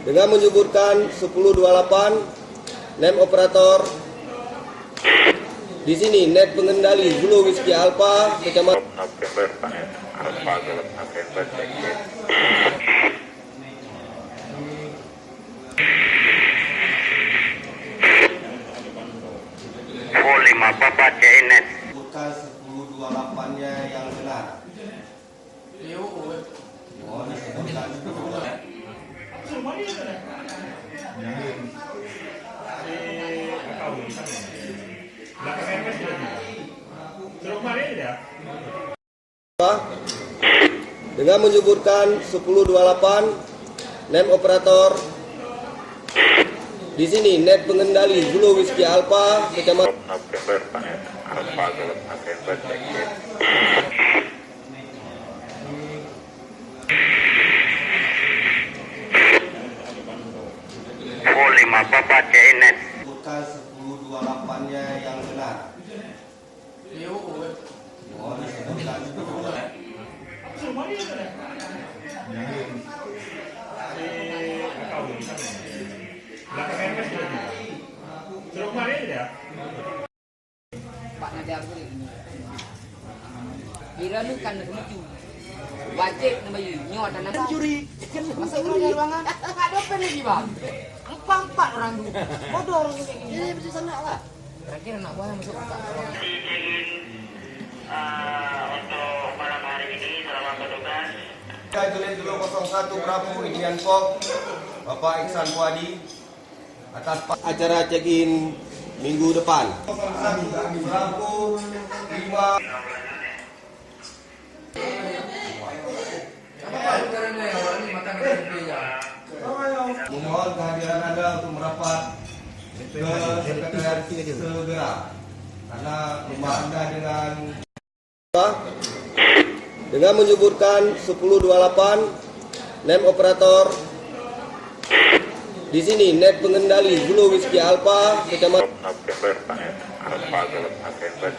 dengan menyuburkan 1028 NEM operator di sini net pengendali Zulu Whiskey Alpha kecamatan November Alpha Golf November Oh 5 Papa CNS bukan 1028-nya yang benar. Oh, disebutkan dengan menyuburkan 1028 NEM operator di sini net pengendali Zulu Whiskey Alpha kecamatan November Alpha Golf November Oh 5 Papa CNS bukan 1028-nya yang benar. Oh, disebutkan Pak Nadar tu ni. Kira lu kan lucu. Wajib nama you nyot dan nama juri. Masuk ke ruangan. Tak ada pen lagi bang. Empat orang tu. Bodoh orang ni. Ini mesti sana lah. Kira nak buat masuk ke ruangan. Untuk malam hari ini selamat bertugas. Julid dulu 01 Bravo Indian Pop Bapak Iksan Puadi atas acara check-in minggu depan. 01 Bravo 5 mohon kehadiran Anda untuk merapat ke sekretariat segera karena rumah Anda dengan menyuburkan 1028 NEM operator di sini net pengendali Zulu Whiskey Alpha kecamatan November Alpha Golf November